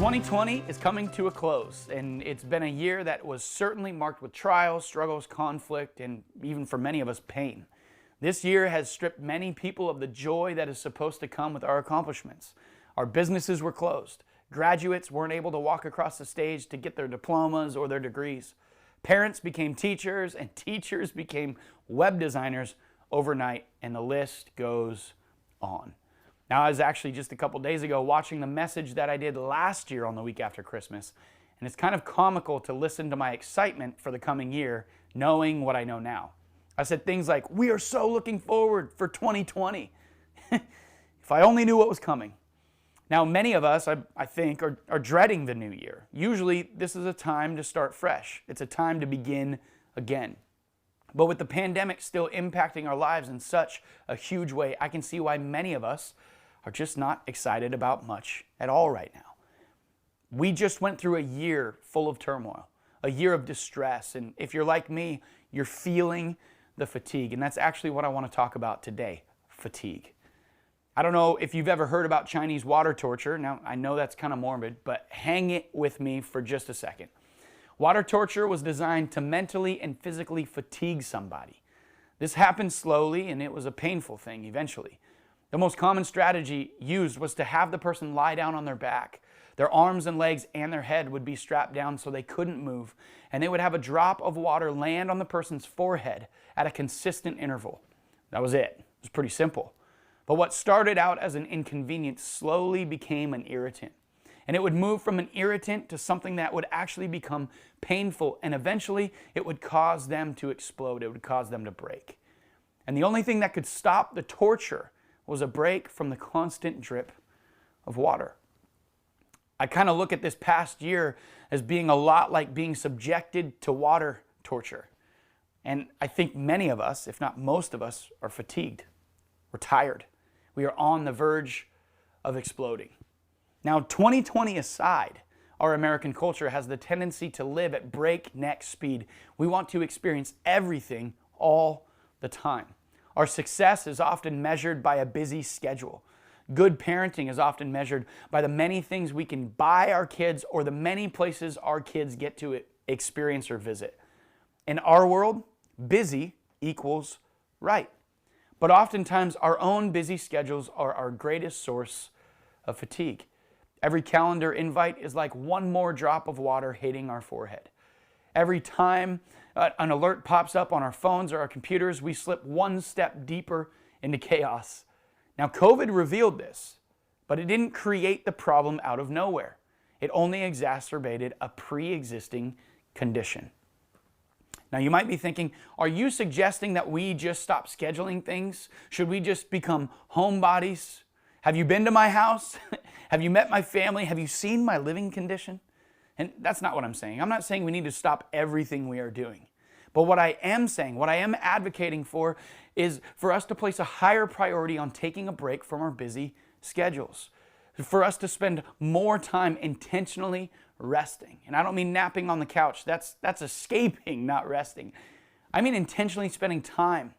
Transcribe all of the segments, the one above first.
2020 is coming to a close, and it's been a year that was certainly marked with trials, struggles, conflict, and even for many of us, pain. This year has stripped many people of the joy that is supposed to come with our accomplishments. Our businesses were closed. Graduates weren't able to walk across the stage to get their diplomas or their degrees. Parents became teachers, and teachers became web designers overnight, and the list goes on. Now, I was actually just a couple days ago watching the message that I did last year on the week after Christmas, and it's kind of comical to listen to my excitement for the coming year, knowing what I know now. I said things like, "We are so looking forward for 2020. If I only knew what was coming." Now, many of us, I think, are dreading the new year. Usually, this is a time to start fresh. It's a time to begin again. But with the pandemic still impacting our lives in such a huge way, I can see why many of us are just not excited about much at all right now. We just went through a year full of turmoil, a year of distress, and if you're like me, you're feeling the fatigue, and that's actually what I want to talk about today, fatigue. I don't know if you've ever heard about Chinese water torture. Now, I know that's kind of morbid, but hang it with me for just a second. Water torture was designed to mentally and physically fatigue somebody. This happened slowly, and it was a painful thing eventually. The most common strategy used was to have the person lie down on their back. Their arms and legs and their head would be strapped down so they couldn't move, and they would have a drop of water land on the person's forehead at a consistent interval. That was it. It was pretty simple. But what started out as an inconvenience slowly became an irritant. And it would move from an irritant to something that would actually become painful, and eventually it would cause them to explode. It would cause them to break. And the only thing that could stop the torture was a break from the constant drip of water. I kind of look at this past year as being a lot like being subjected to water torture. And I think many of us, if not most of us, are fatigued. We're tired. We are on the verge of exploding. Now, 2020 aside, our American culture has the tendency to live at breakneck speed. We want to experience everything all the time. Our success is often measured by a busy schedule. Good parenting is often measured by the many things we can buy our kids or the many places our kids get to experience or visit. In our world, busy equals right. But oftentimes, our own busy schedules are our greatest source of fatigue. Every calendar invite is like one more drop of water hitting our forehead. Every time an alert pops up on our phones or our computers, we slip one step deeper into chaos. Now, COVID revealed this, but it didn't create the problem out of nowhere. It only exacerbated a pre-existing condition. Now, you might be thinking, are you suggesting that we just stop scheduling things? Should we just become homebodies? Have you been to my house? Have you met my family? Have you seen my living condition? And that's not what I'm saying. I'm not saying we need to stop everything we are doing. But what I am saying, what I am advocating for, is for us to place a higher priority on taking a break from our busy schedules. For us to spend more time intentionally resting. And I don't mean napping on the couch. That's escaping, not resting. I mean intentionally spending time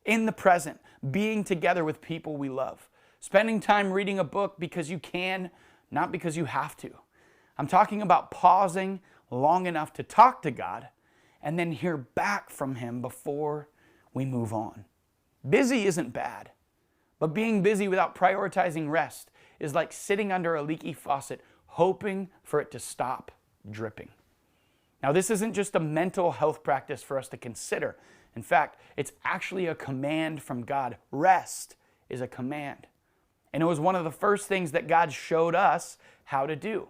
in the present, being together with people we love. Spending time reading a book because you can, not because you have to. I'm talking about pausing long enough to talk to God and then hear back from Him before we move on. Busy isn't bad, but being busy without prioritizing rest is like sitting under a leaky faucet, hoping for it to stop dripping. Now, this isn't just a mental health practice for us to consider. In fact, it's actually a command from God. Rest is a command. And it was one of the first things that God showed us how to do.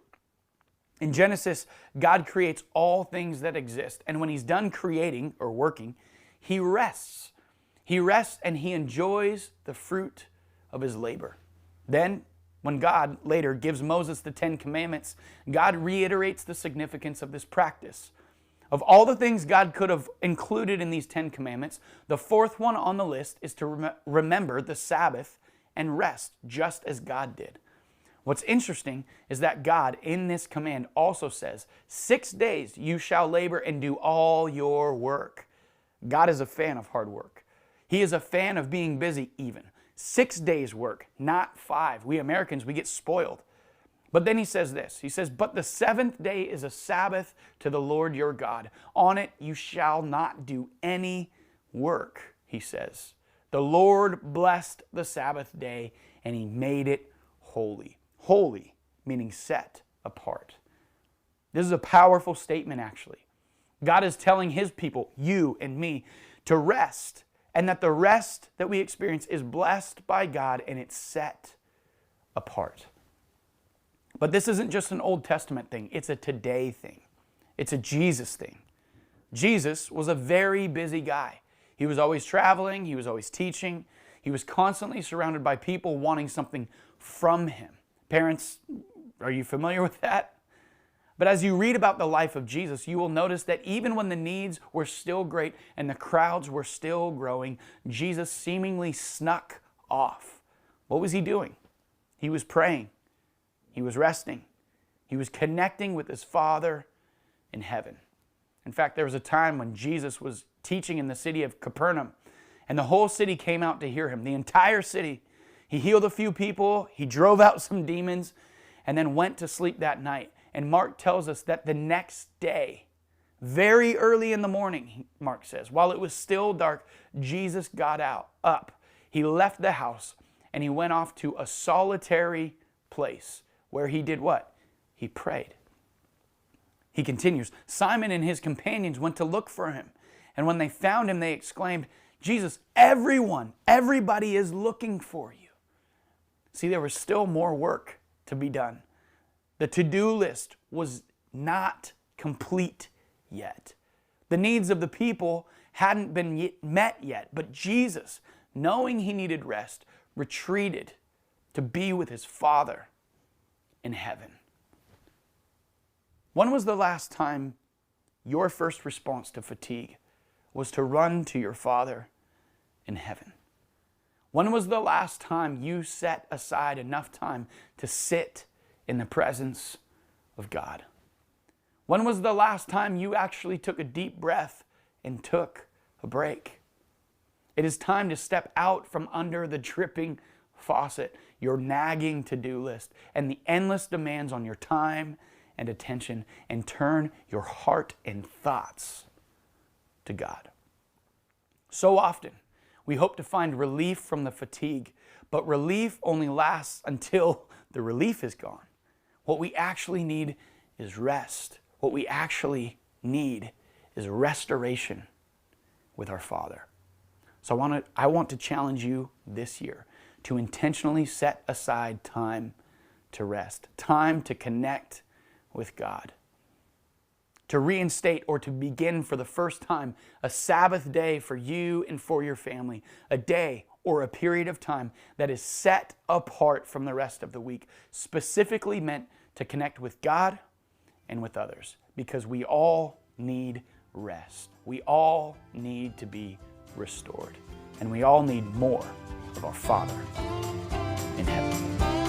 In Genesis, God creates all things that exist. And when He's done creating or working, He rests. He rests and He enjoys the fruit of His labor. Then, when God later gives Moses the 10 Commandments, God reiterates the significance of this practice. Of all the things God could have included in these 10 Commandments, the fourth one on the list is to remember the Sabbath and rest, just as God did. What's interesting is that God, in this command, also says, 6 days you shall labor and do all your work. God is a fan of hard work. He is a fan of being busy even. 6 days work, not 5. We Americans, we get spoiled. But then he says this. He says, but the seventh day is a Sabbath to the Lord your God. On it you shall not do any work, he says. The Lord blessed the Sabbath day and he made it holy. Holy, meaning set apart. This is a powerful statement, actually. God is telling his people, you and me, to rest, and that the rest that we experience is blessed by God and it's set apart. But this isn't just an Old Testament thing. It's a today thing. It's a Jesus thing. Jesus was a very busy guy. He was always traveling. He was always teaching. He was constantly surrounded by people wanting something from him. Parents, are you familiar with that? But as you read about the life of Jesus, you will notice that even when the needs were still great and the crowds were still growing, Jesus seemingly snuck off. What was he doing? He was praying. He was resting. He was connecting with his Father in heaven. In fact, there was a time when Jesus was teaching in the city of Capernaum, and the whole city came out to hear him, the entire city. He healed a few people, he drove out some demons, and then went to sleep that night. And Mark tells us that the next day, very early in the morning, Mark says, while it was still dark, Jesus got up. He left the house and he went off to a solitary place where he did what? He prayed. He continues, Simon and his companions went to look for him. And when they found him, they exclaimed, Jesus, everybody is looking for you. See, there was still more work to be done. The to-do list was not complete yet. The needs of the people hadn't been met yet, but Jesus, knowing he needed rest, retreated to be with his Father in heaven. When was the last time your first response to fatigue was to run to your Father in heaven? When was the last time you set aside enough time to sit in the presence of God? When was the last time you actually took a deep breath and took a break? It is time to step out from under the dripping faucet, your nagging to-do list, and the endless demands on your time and attention, and turn your heart and thoughts to God. So often, we hope to find relief from the fatigue, but relief only lasts until the relief is gone. What we actually need is rest. What we actually need is restoration with our Father. So I want to challenge you this year to intentionally set aside time to rest, time to connect with God, to reinstate or to begin for the first time a Sabbath day for you and for your family, a day or a period of time that is set apart from the rest of the week, specifically meant to connect with God and with others, because we all need rest. We all need to be restored, and we all need more of our Father in heaven.